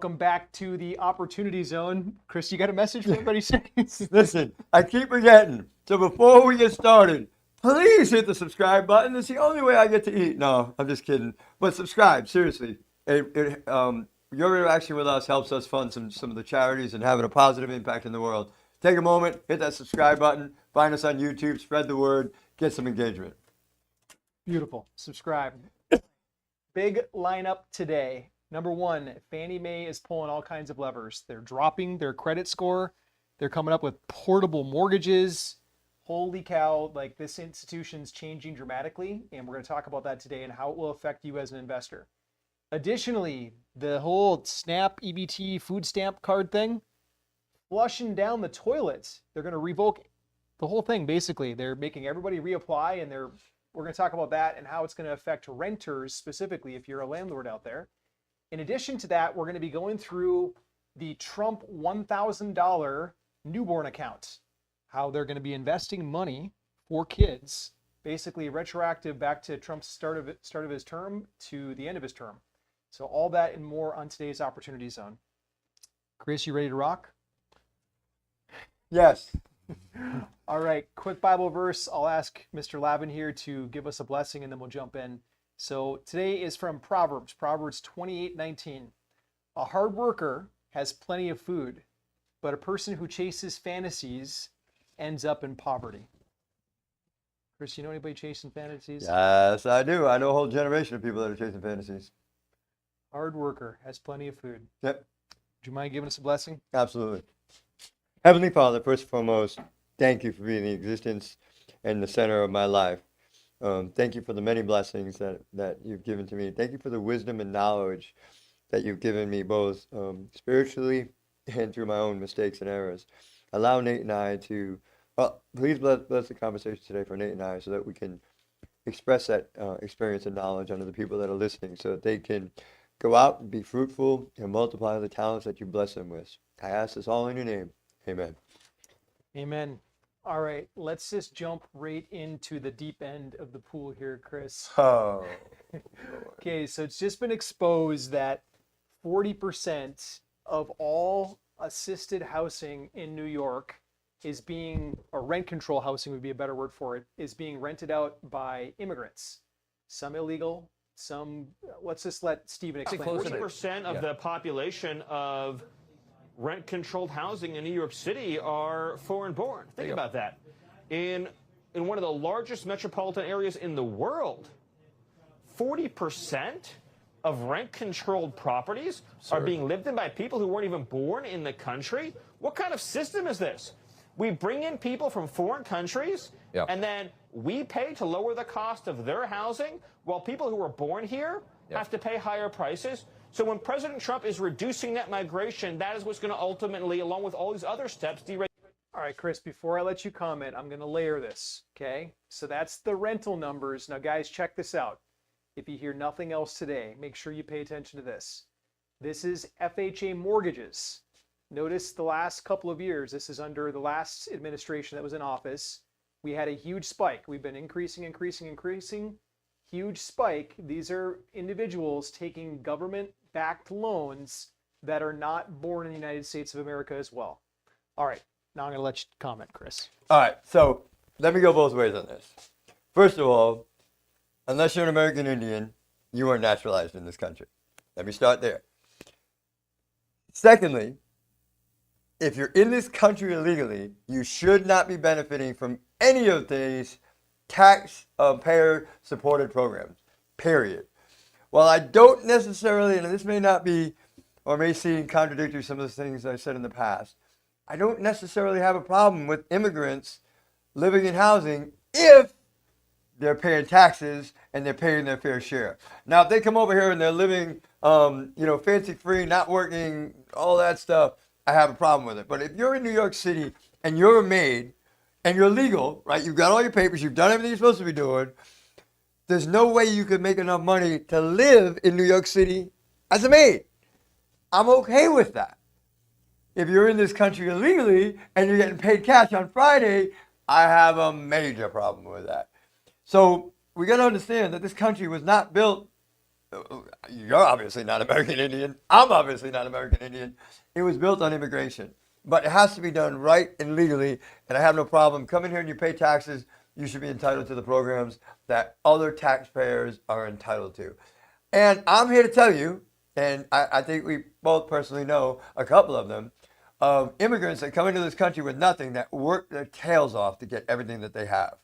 Welcome back to the Opportunity Zone. Chris, you got a message for everybody? Listen, I keep forgetting. So before we get started, please hit the subscribe button. It's the only way I get to eat. No, I'm just kidding. But subscribe, seriously. Your interaction with us helps us fund some of the charities and having a positive impact in the world. Take a moment, hit that subscribe button, find us on YouTube, spread the word, get some engagement. Beautiful. Subscribe. Big lineup today. Number one, Fannie Mae is pulling all kinds of levers. They're dropping their credit score. They're coming up with portable mortgages. Holy cow, like this institution's changing dramatically, and we're going to talk about that today and how it will affect you as an investor. Additionally, the whole SNAP EBT food stamp card thing, flushing down the toilets. They're going to revoke the whole thing, basically. They're making everybody reapply, and we're going to talk about that and how it's going to affect renters specifically if you're a landlord out there. In addition to that, we're going to be going through the Trump $1,000 newborn account, how they're going to be investing money for kids, basically retroactive back to Trump's start of his term to the end of his term. So all that and more on today's Opportunity Zone. Chris, you ready to rock? Yes. All right, quick Bible verse. I'll ask Mr. Lavin here to give us a blessing and then we'll jump in. So today is from Proverbs 28:19. A hard worker has plenty of food, but a person who chases fantasies ends up in poverty. Chris, you know anybody chasing fantasies? Yes, I do. I know a whole generation of people that are chasing fantasies. Hard worker has plenty of food. Yep. Would you mind giving us a blessing? Absolutely. Heavenly Father, first and foremost, thank you for being the existence and the center of my life. Thank you for the many blessings that you've given to me. Thank you for the wisdom and knowledge that you've given me both spiritually and through my own mistakes and errors. Allow Nate and I to, please bless the conversation today for Nate and I so that we can express that experience and knowledge unto the people that are listening so that they can go out and be fruitful and multiply the talents that you bless them with. I ask this all in your name. Amen. Amen. All right, let's just jump right into the deep end of the pool here, Chris. Oh. Okay, so it's just been exposed that 40% of all assisted housing in New York is being, or rent control housing would be a better word for it, is being rented out by immigrants. Some illegal, some, let's just let Stephen explain. 40% of the population of rent-controlled housing in New York City are foreign-born. Think about that. In one of the largest metropolitan areas in the world, 40% of rent-controlled properties are being lived in by people who weren't even born in the country. What kind of system is this? We bring in people from foreign countries, and then we pay to lower the cost of their housing, while people who were born here have to pay higher prices. So when President Trump is reducing net migration, that is what's going to ultimately, along with all these other steps, deregulate. All right, Chris, before I let you comment, I'm going to layer this, okay? So that's the rental numbers. Now, guys, check this out. If you hear nothing else today, make sure you pay attention to this. This is FHA mortgages. Notice the last couple of years, this is under the last administration that was in office. We had a huge spike. We've been increasing. Huge spike. These are individuals taking government-backed loans that are not born in the United States of America as well. All right, now I'm going to let you comment, Chris. All right, so let me go both ways on this. First of all, unless you're an American Indian, you are naturalized in this country. Let me start there. Secondly, if you're in this country illegally, you should not be benefiting from any of these taxpayer supported programs, period. While I don't necessarily, and this may not be, or may seem contradictory to some of the things I said in the past, I don't necessarily have a problem with immigrants living in housing if they're paying taxes and they're paying their fair share. Now, if they come over here and they're living, fancy free, not working, all that stuff, I have a problem with it. But if you're in New York City and you're a maid and you're legal, right? You've got all your papers, you've done everything you're supposed to be doing. There's no way you could make enough money to live in New York City as a maid. I'm okay with that. If you're in this country illegally and you're getting paid cash on Friday, I have a major problem with that. So we got to understand that this country was not built you're obviously not American Indian. I'm obviously not American Indian. It was built on immigration. But it has to be done right and legally. And I have no problem. Come in here and you pay taxes. You should be entitled to the programs that other taxpayers are entitled to. And I'm here to tell you, and I think we both personally know a couple of them, of immigrants that come into this country with nothing that work their tails off to get everything that they have.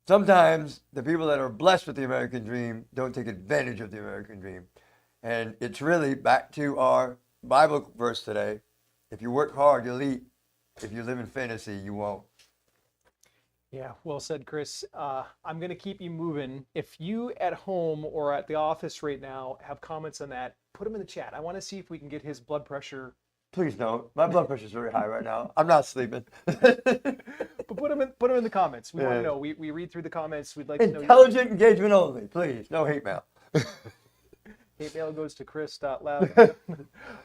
Sometimes the people that are blessed with the American dream don't take advantage of the American dream. And it's really back to our Bible verse today. If you work hard, you'll eat. If you live in fantasy, you won't. Yeah, well said, Chris. I'm going to keep you moving. If you at home or at the office right now have comments on that, put them in the chat. I want to see if we can get his blood pressure. Please don't. My blood pressure is very high right now. I'm not sleeping. But put them in the comments. We want to know. We read through the comments. We'd like to know. Intelligent engagement only, please. No hate mail. Hate mail goes to chris.loud.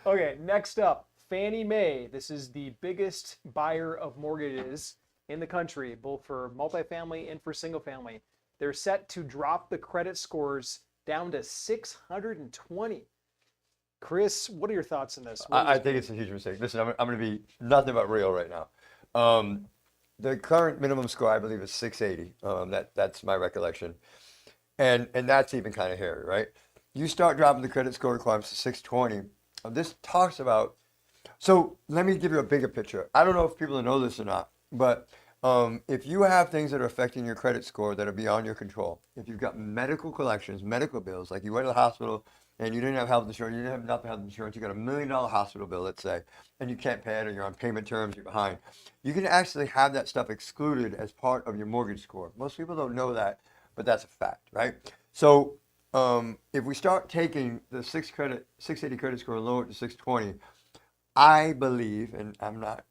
Okay, next up, Fannie Mae. This is the biggest buyer of mortgages in the country, both for multifamily and for single family. They're set to drop the credit scores down to 620. Chris, what are your thoughts on this? I think it's a huge mistake. Listen, I'm going to be nothing but real right now. The current minimum score, I believe, is 680. That's my recollection. And that's even kind of hairy, right? You start dropping the credit score requirements to 620. This talks about, so let me give you a bigger picture. I don't know if people know this or not, but if you have things that are affecting your credit score that are beyond your control, if you've got medical collections, medical bills, like you went to the hospital and you didn't have health insurance, you didn't have enough health insurance, you got $1 million hospital bill, let's say, and you can't pay it or you're on payment terms, you're behind, you can actually have that stuff excluded as part of your mortgage score. Most people don't know that, but that's a fact, right? So if we start taking the 680 credit score and lower it to 620, I believe, and I'm not,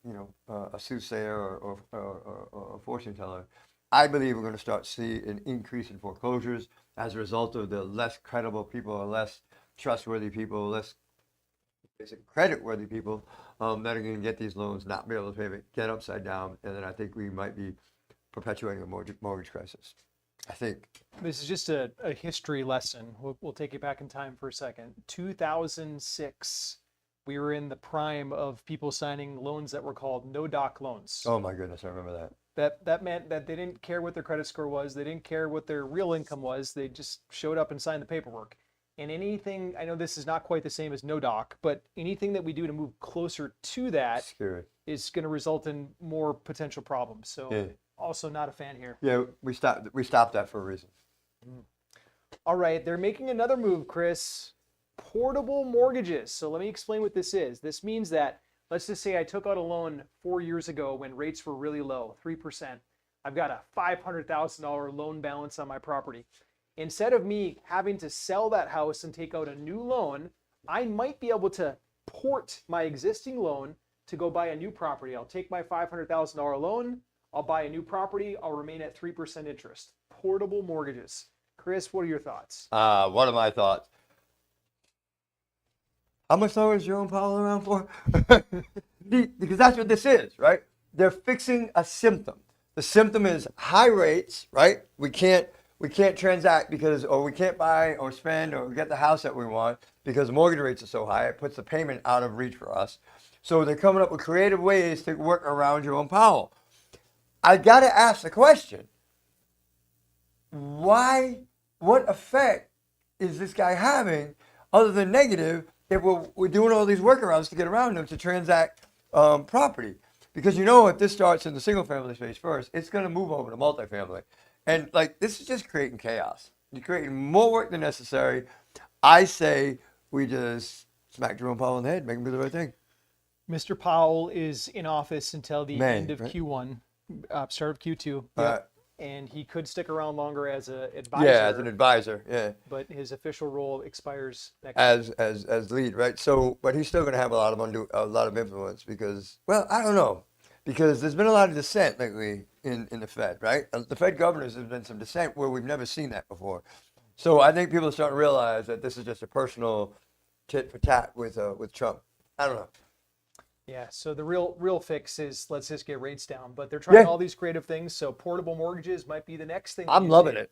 a soothsayer or a fortune teller, I believe we're going to start to see an increase in foreclosures as a result of the less credible people or less trustworthy people, less credit-worthy people that are going to get these loans, not be able to pay it, get upside down, and then I think we might be perpetuating a mortgage crisis. I think. This is just a history lesson. We'll take you back in time for a second. 2006. We were in the prime of people signing loans that were called no-doc loans. Oh my goodness, I remember that. That meant that they didn't care what their credit score was. They didn't care what their real income was. They just showed up and signed the paperwork. And anything, I know this is not quite the same as no-doc, but anything that we do to move closer to that is going to result in more potential problems. So also not a fan here. Yeah, we stopped that for a reason. All right, they're making another move, Chris. Portable mortgages. So let me explain what this is. This means that, let's just say I took out a loan 4 years ago when rates were really low, 3%. I've got a $500,000 loan balance on my property. Instead of me having to sell that house and take out a new loan, I might be able to port my existing loan to go buy a new property. I'll take my $500,000 loan, I'll buy a new property, I'll remain at 3% interest. Portable mortgages. Chris, what are your thoughts? What are my thoughts? How much longer is Jerome Powell around for? Because that's what this is, right? They're fixing a symptom. The symptom is high rates, right? We can't transact or we can't buy or spend or get the house that we want because mortgage rates are so high. It puts the payment out of reach for us. So they're coming up with creative ways to work around Jerome Powell. I got to ask the question, why, what effect is this guy having other than negative if we're doing all these workarounds to get around them to transact property? Because if this starts in the single family space first, it's going to move over to multifamily. And this is just creating chaos. You're creating more work than necessary. I say we just smack Jerome Powell in the head, make him do the right thing. Mr. Powell is in office until the end of Q1, start of Q2. And he could stick around longer as an advisor. Yeah, as an advisor, yeah. But his official role expires next year. As lead, right? So, but he's still going to have a lot of influence because, well, I don't know, because there's been a lot of dissent lately in the Fed, right? The Fed governors have been some dissent where we've never seen that before. So I think people are starting to realize that this is just a personal tit for tat with Trump. I don't know. Yeah, so the real fix is let's just get rates down. But they're trying all these creative things, so portable mortgages might be the next thing. I'm loving it.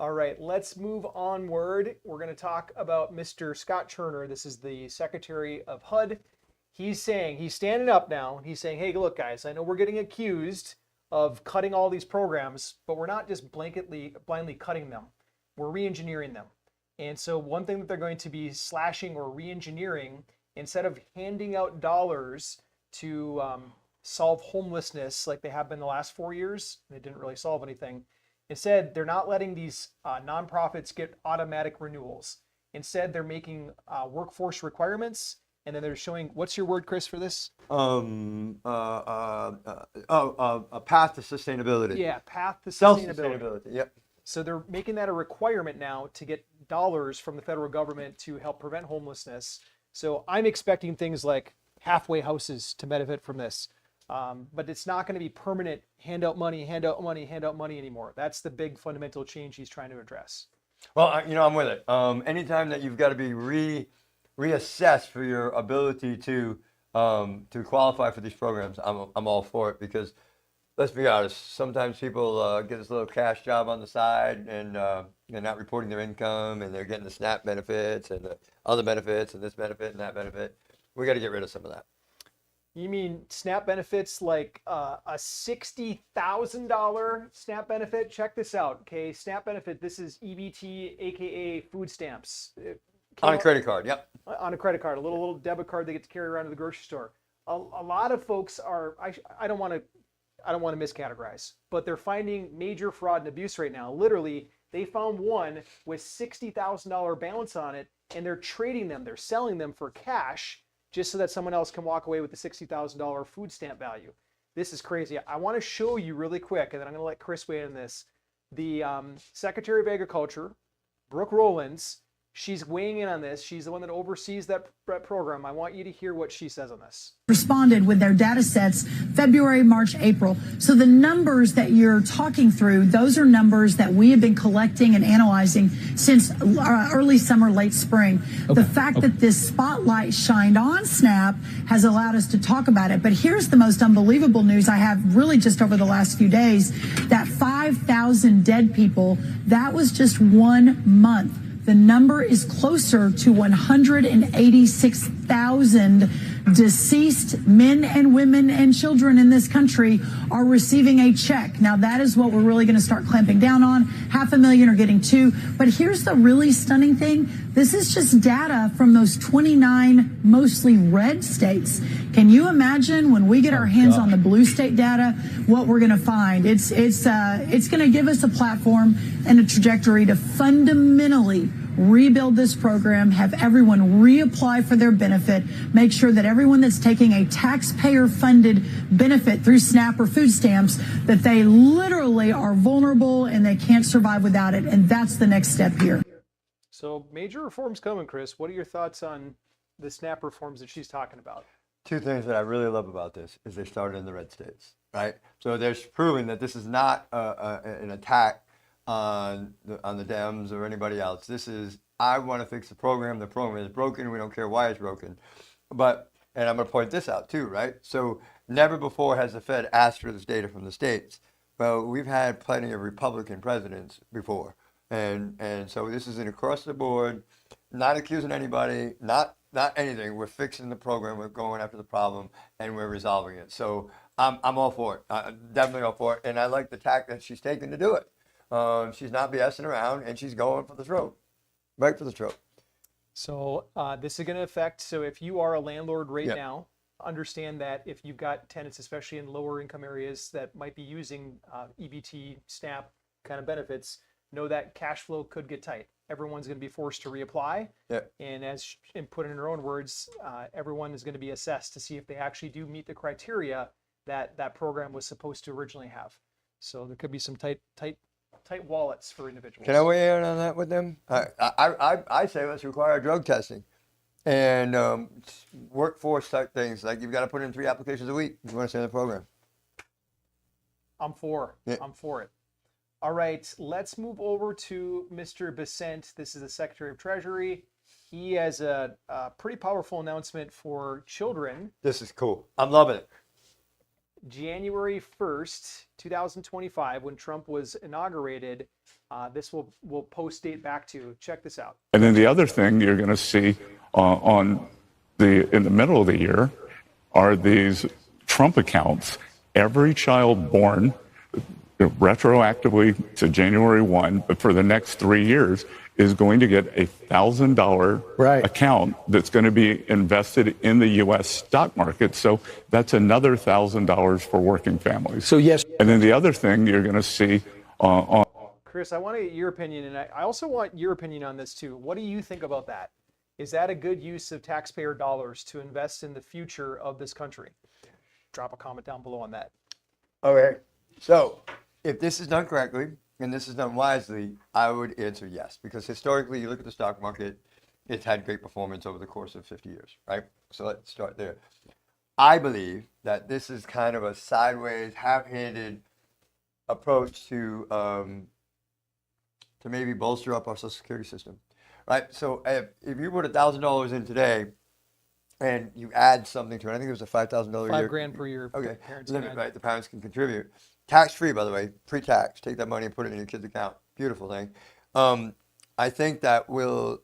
All right, let's move onward. We're going to talk about Mr. Scott Turner. This is the Secretary of HUD. He's standing up now. He's saying, hey, look, guys, I know we're getting accused of cutting all these programs, but we're not just blindly cutting them. We're re-engineering them. And so one thing that they're going to be slashing or re-engineering, instead of handing out dollars to solve homelessness like they have been the last 4 years, they didn't really solve anything. Instead, they're not letting these nonprofits get automatic renewals. Instead, they're making workforce requirements, and then they're showing, what's your word, Chris, for this? A path to sustainability. Yeah, path to Self-sustainability. Yep. So they're making that a requirement now to get dollars from the federal government to help prevent homelessness. So I'm expecting things like halfway houses to benefit from this. But it's not going to be permanent hand out money anymore. That's the big fundamental change he's trying to address. Well, I'm with it. Anytime that you've got to be reassessed for your ability to qualify for these programs, I'm all for it, because let's be honest, sometimes people get this little cash job on the side and they're not reporting their income, and they're getting the SNAP benefits and the other benefits and this benefit and that benefit. We got to get rid of some of that. You mean SNAP benefits like a $60,000 SNAP benefit? Check this out, okay? SNAP benefit, this is EBT, aka food stamps. On a credit card, yep. On a credit card, a little debit card they get to carry around to the grocery store. A lot of folks are, I don't want to miscategorize, but they're finding major fraud and abuse right now. Literally, they found one with $60,000 balance on it, and they're trading them, they're selling them for cash, just so that someone else can walk away with the $60,000 food stamp value. This is crazy. I want to show you really quick, and then I'm going to let Chris weigh in on this. The Secretary of Agriculture, Brooke Rowlands, she's weighing in on this. She's the one that oversees that program. I want you to hear what she says on this. Responded with their data sets February, March, April. So the numbers that you're talking through, those are numbers that we have been collecting and analyzing since early summer, late spring. Okay. The fact that this spotlight shined on SNAP has allowed us to talk about it. But here's the most unbelievable news I have really just over the last few days, that 5,000 dead people, that was just 1 month. The number is closer to 186,000 deceased men and women and children in this country are receiving a check. Now, that is what we're really going to start clamping down on. 500,000 are getting 2. But here's the really stunning thing. This is just data from those 29 mostly red states. Can you imagine when we get our hands on the blue state data, what we're going to find? It's going to give us a platform and a trajectory to fundamentally rebuild this program, have everyone reapply for their benefit, make sure that everyone that's taking a taxpayer-funded benefit through SNAP or food stamps, that they literally are vulnerable and they can't survive without it. And that's the next step here. So major reforms coming, Chris. What are your thoughts on the SNAP reforms that she's talking about? 2 things that I really love about this is they started in the red states, right? So they're proving that this is not an attack on the Dems or anybody else. This is, I want to fix the program. The program is broken. We don't care why it's broken. But, and I'm going to point this out too, right? So never before has the Fed asked for this data from the states. Well, we've had plenty of Republican presidents before. And so this is an across the board, not accusing anybody, not anything. We're fixing the program. We're going after the problem, and we're resolving it. So I'm all for it. I'm definitely all for it. And I like the tack that she's taken to do it. She's not BSing around, and she's going for the throat, right for the throat. So this is going to affect, so if you are a landlord right now, understand that if you've got tenants, especially in lower income areas that might be using EBT, SNAP kind of benefits, know that cash flow could get tight. Everyone's going to be forced to reapply. And as put in her own words, everyone is going to be assessed to see if they actually do meet the criteria that that program was supposed to originally have. So there could be some tight wallets for individuals. Can I weigh in on that with them? I say let's require drug testing and workforce type things. Like you've got to put in 3 applications a week if you want to stay in the program. I'm for it. All right, let's move over to Mr. Bessent. This is the Secretary of Treasury. He has a pretty powerful announcement for children. This is cool. I'm loving it. January 1st, 2025, when Trump was inaugurated. This will post date back to. Check this out. And then the other thing you're going to see in the middle of the year are these Trump accounts. Every child born retroactively to January 1, but for the next 3 years, is going to get a $1,000 account that's going to be invested in the U.S. stock market. So that's another $1,000 for working families. So yes. And then the other thing you're going to see on Chris, I want to get your opinion, and I also want your opinion on this too. What do you think about that? Is that a good use of taxpayer dollars to invest in the future of this country? Drop a comment down below on that. Okay, so if this is done correctly and this is done wisely, I would answer yes, because historically, you look at the stock market, it's had great performance over the course of 50 years, right? So let's start there. I believe that this is kind of a sideways, half-handed approach to maybe bolster up our Social Security system, right? So if you put $1,000 in today and you add something to it, I think it was a $5,000 a year. $5,000 per year. Okay, Parents limit, can right? The parents can contribute. Tax-free, by the way, pre-tax. Take that money and put it in your kid's account. Beautiful thing. I think that will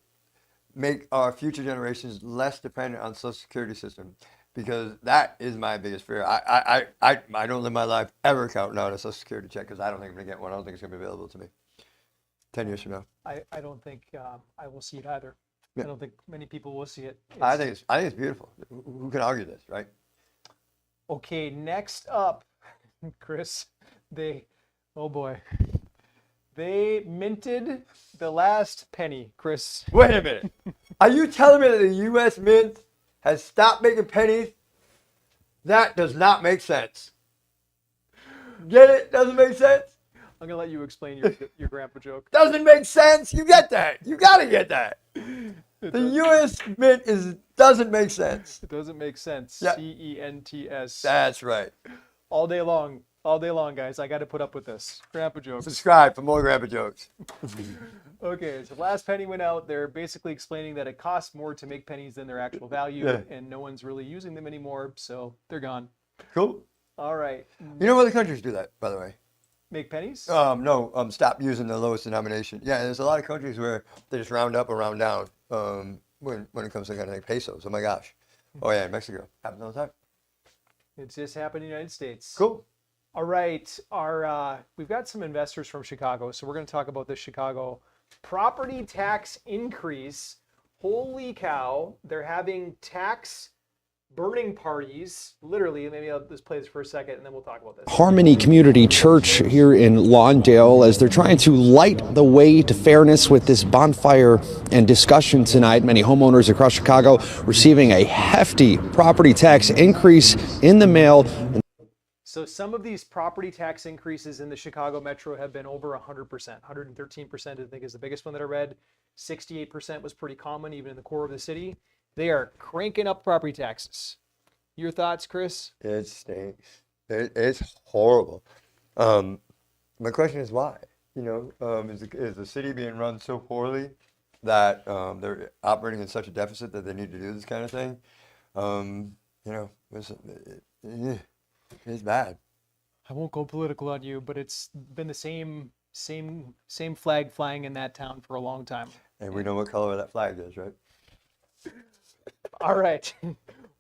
make our future generations less dependent on Social Security system, because that is my biggest fear. I don't live my life ever counting on a Social Security check, because I don't think I'm going to get one. I don't think it's going to be available to me 10 years from now. I don't think I will see it either. Yeah. I don't think many people will see it. I think it's beautiful. Who can argue this, right? Okay, next up, Chris, oh boy, they minted the last penny, Chris. Wait a minute. Are you telling me that the U.S. Mint has stopped making pennies? That does not make sense. Get it? Doesn't make sense? I'm gonna let you explain your grandpa joke. Doesn't make sense. You get that. You got to get that. The U.S. Mint doesn't make sense. It doesn't make sense. Yeah. CENTS. That's right. All day long, guys. I got to put up with this. Grandpa jokes. Subscribe for more grandpa jokes. Okay, so last penny went out. They're basically explaining that it costs more to make pennies than their actual value, Yeah. and no one's really using them anymore, so they're gone. Cool. All right. You know other countries do that, by the way. Make pennies? No, stop using the lowest denomination. Yeah, there's a lot of countries where they just round up or round down when it comes to kind of like pesos. Oh my gosh. Oh yeah, in Mexico. Happens all the time. It's just happened in the United States. Cool. All right. We've got some investors from Chicago, so we're going to talk about this Chicago property tax increase. Holy cow. They're having tax burning parties, literally. Maybe I'll just play this for a second and then we'll talk about this. Harmony Community Church here in Lawndale, as they're trying to light the way to fairness with this bonfire and discussion tonight. Many homeowners across Chicago receiving a hefty property tax increase in the mail. So some of these property tax increases in the Chicago metro have been over 100%. 113%, I think, is the biggest one that I read. 68% was pretty common, even in the core of the city. They are cranking up property taxes. Your thoughts, Chris? It stinks. It's horrible. My question is why? Is the city being run so poorly that they're operating in such a deficit that they need to do this kind of thing? It's bad. I won't go political on you, but it's been the same flag flying in that town for a long time. And we know what color that flag is, right? All right,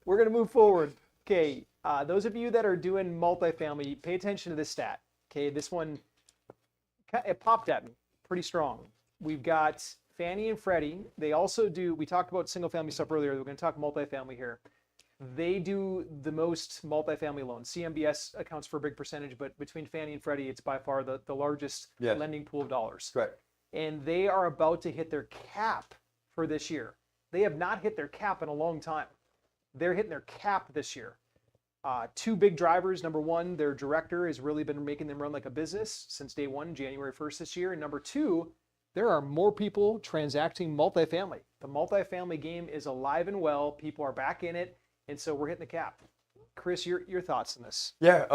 we're going to move forward. Okay, those of you that are doing multifamily, pay attention to this stat. Okay, this one, it popped at me pretty strong. We've got Fannie and Freddie. They also do, we talked about single family stuff earlier. We're going to talk multifamily here. They do the most multifamily loans. CMBS accounts for a big percentage, but between Fannie and Freddie, it's by far the largest lending pool of dollars. Right. And they are about to hit their cap for this year. They have not hit their cap in a long time. They're hitting their cap this year. Two big drivers. Number one, their director has really been making them run like a business since day one, January 1st this year. And number two, there are more people transacting multifamily. The multifamily game is alive and well. People are back in it. And so we're hitting the cap. Chris, your thoughts on this? Yeah,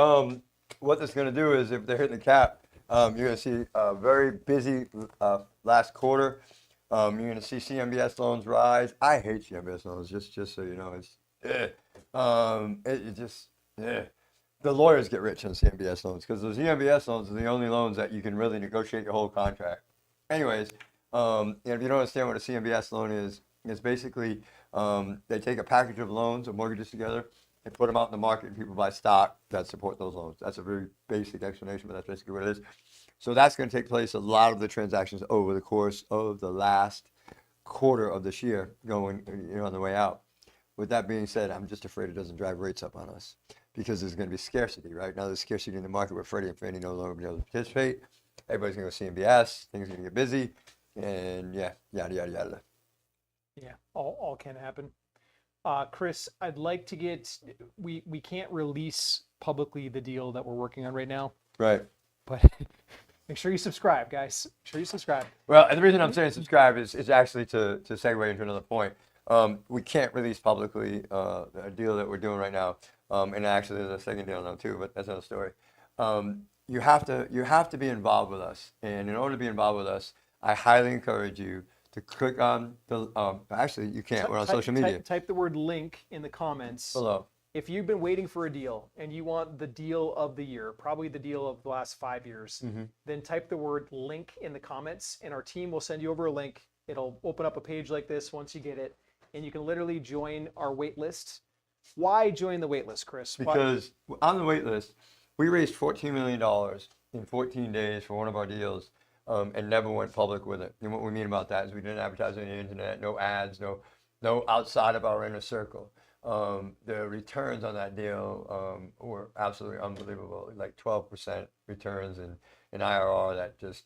what this is going to do is if they're hitting the cap, you're going to see a very busy last quarter. You're going to see CMBS loans rise. I hate CMBS loans, just so you know. It's the lawyers get rich on CMBS loans because those CMBS loans are the only loans that you can really negotiate your whole contract. Anyways, and if you don't understand what a CMBS loan is, it's basically they take a package of loans or mortgages together, they put them out in the market, and people buy stock that support those loans. That's a very basic explanation, but that's basically what it is. So that's going to take place a lot of the transactions over the course of the last quarter of this year, going on the way out. With that being said, I'm just afraid it doesn't drive rates up on us because there's going to be scarcity, right? Now there's scarcity in the market where Freddie and Fannie no longer be able to participate. Everybody's going to go CMBS, things are going to get busy, and yeah, yada, yada, yada. Yeah, all can happen. Chris, I'd like to get, we can't release publicly the deal that we're working on right now, Right. but make sure you subscribe, guys. Make sure you subscribe. Well, and the reason I'm saying subscribe is actually to segue into another point. We can't release publicly a deal that we're doing right now, and actually there's a second deal now too, but that's another story. You have to be involved with us, and in order to be involved with us, I highly encourage you to click on the. Actually, you can't. We're on social media. Type the word link in the comments Below. If you've been waiting for a deal and you want the deal of the year, probably the deal of the last 5 years, then type the word link in the comments, and our team will send you over a link. It'll open up a page like this once you get it, and you can literally join our wait list. Why join the wait list, Chris? Because on the wait list, we raised $14 million in 14 days for one of our deals, and never went public with it. And what we mean about that is we didn't advertise on the internet, no ads, no outside of our inner circle. The returns on that deal were absolutely unbelievable, like 12% returns in IRR. That just,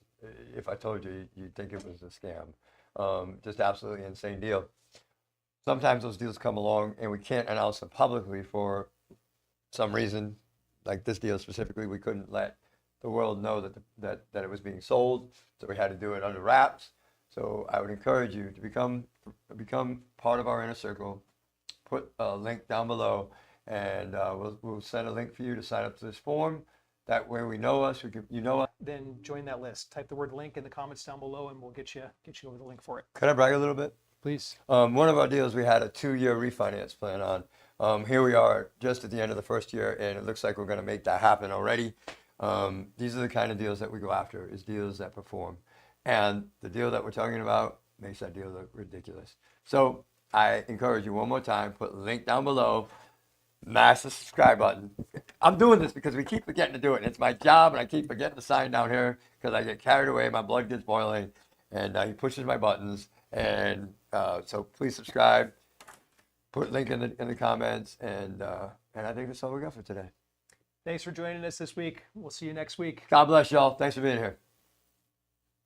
if I told you, you'd think it was a scam. Just absolutely insane deal. Sometimes those deals come along and we can't announce them publicly for some reason, like this deal specifically. We couldn't let the world know that it was being sold, so we had to do it under wraps. So I would encourage you to become part of our inner circle. Put a link down below, and we'll send a link for you to sign up to this form. That way we know us, you know us. Then join that list. Type the word link in the comments down below, and we'll get you over the link for it. Can I brag a little bit? Please. One of our deals, we had a 2-year refinance plan on. Here we are just at the end of the first year, and it looks like we're going to make that happen already. These are the kind of deals that we go after, is deals that perform. And the deal that we're talking about makes that deal look ridiculous. So I encourage you one more time, put the link down below, smash the subscribe button. I'm doing this because we keep forgetting to do it. It's my job, and I keep forgetting to sign down here because I get carried away, my blood gets boiling, and he pushes my buttons. And so please subscribe, put a link in the comments, and I think that's all we got for today. Thanks for joining us this week. We'll see you next week. God bless y'all. Thanks for being here.